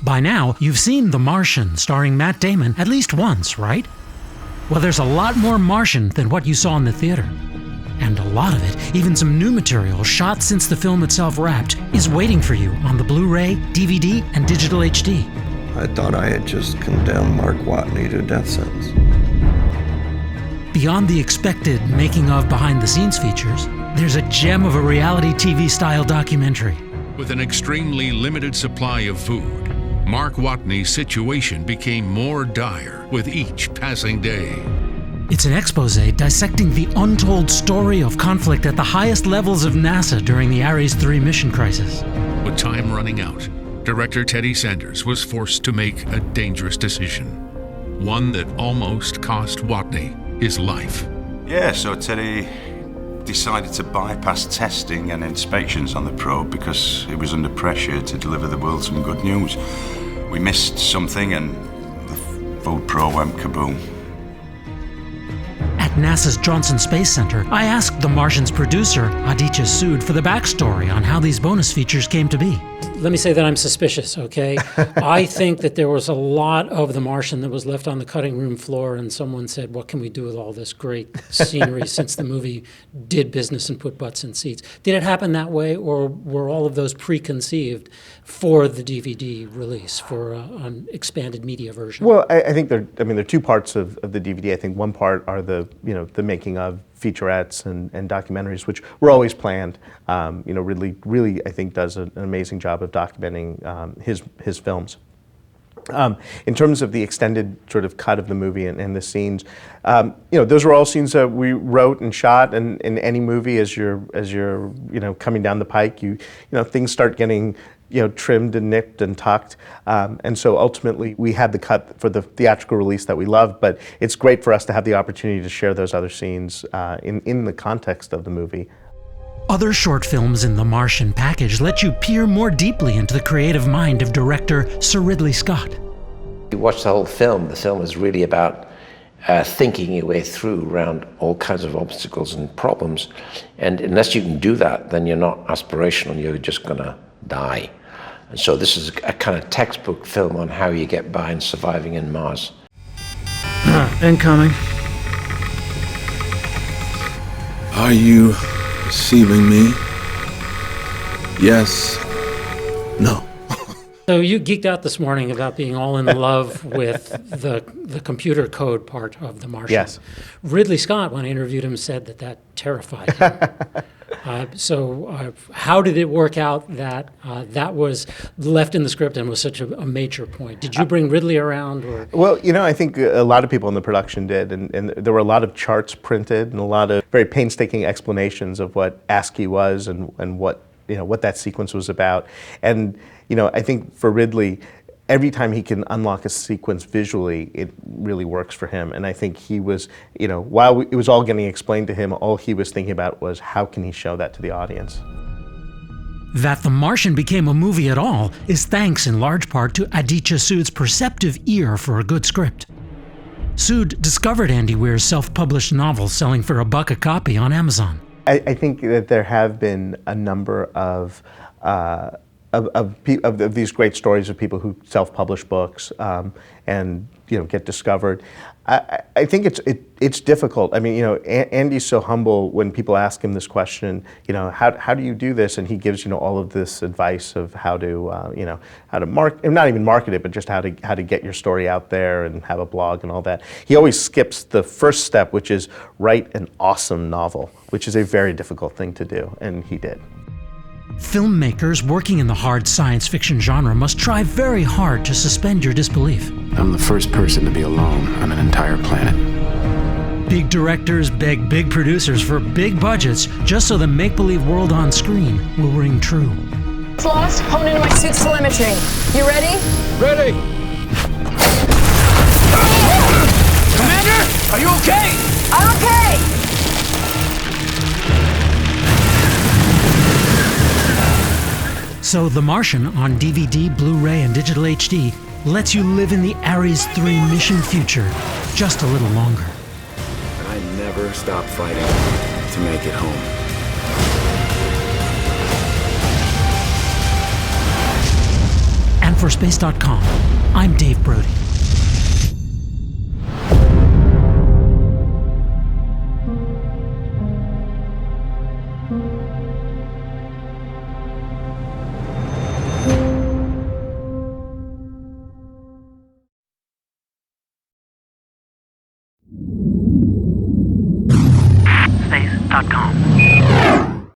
By now, you've seen The Martian, starring Matt Damon, at least once, right? Well, there's a lot more Martian than what you saw in the theater. And a lot of it, even some new material shot since the film itself wrapped, is waiting for you on the Blu-ray, DVD, and digital HD. I thought I had just condemned Mark Watney to a death sentence. Beyond the expected making-of behind-the-scenes features, there's a gem of a reality TV-style documentary. With an extremely limited supply of food, Mark Watney's situation became more dire with each passing day. It's an expose dissecting the untold story of conflict at the highest levels of NASA during the Ares 3 mission crisis. With time running out, director Teddy Sanders was forced to make a dangerous decision, one that almost cost Watney his life. Yeah, so Teddy decided to bypass testing and inspections on the probe because it was under pressure to deliver the world some good news. We missed something and the food probe went kaboom. At NASA's Johnson Space Center, I asked The Martian's producer, Aditya Sood, for the backstory on how these bonus features came to be. Let me say that I'm suspicious, okay? I think that there was a lot of The Martian that was left on the cutting room floor, and someone said, what can we do with all this great scenery since the movie did business and put butts in seats? Did it happen that way, or were all of those preconceived for the DVD release, for an expanded media version? Well, I think there are two parts of the DVD. I think one part are the making of featurettes and documentaries, which were always planned. Ridley, I think, does an amazing job of documenting his films. In terms of the extended sort of cut of the movie and the scenes, those were all scenes that we wrote and shot. And in any movie, as you're coming down the pike, things start getting trimmed and nipped and tucked. And so ultimately we had the cut for the theatrical release that we loved, but it's great for us to have the opportunity to share those other scenes in the context of the movie. Other short films in the Martian package let you peer more deeply into the creative mind of director Sir Ridley Scott. You watch the whole film. The film is really about thinking your way through around all kinds of obstacles and problems. And unless you can do that, then you're not aspirational, you're just gonna die. And so this is a kind of textbook film on how you get by and surviving in Mars. Incoming. Are you receiving me? Yes. No. So you geeked out this morning about being all in love with the computer code part of The Martian. Yes. Ridley Scott, when I interviewed him, said that terrified him. How did it work out that that was left in the script and was such a major point? Did you bring Ridley around? Or? Well, I think a lot of people in the production did, and there were a lot of charts printed and a lot of very painstaking explanations of what ASCII was and what that sequence was about. And I think for Ridley, every time he can unlock a sequence visually, it really works for him. And I think he was, while it was all getting explained to him, all he was thinking about was how can he show that to the audience. That The Martian became a movie at all is thanks in large part to Aditya Sood's perceptive ear for a good script. Sood discovered Andy Weir's self-published novel selling for $1 a copy on Amazon. I think that there have been a number of these great stories of people who self-publish books and get discovered. I think it's difficult. I mean, Andy's so humble when people ask him this question. How do you do this? And he gives all of this advice of how to not even market it, but just how to get your story out there and have a blog and all that. He always skips the first step, which is write an awesome novel, which is a very difficult thing to do, and he did. Filmmakers working in the hard science fiction genre must try very hard to suspend your disbelief. I'm the first person to be alone on an entire planet. Big directors beg big producers for big budgets just so the make-believe world on screen will ring true. Lost, hone into my suit's telemetry. You ready? Ready! Commander, are you okay? I'm okay! So The Martian on DVD, Blu-ray, and digital HD lets you live in the Ares 3 mission future just a little longer. I never stop fighting to make it home. And for For Space.com, I'm Dave Brody. Space.com.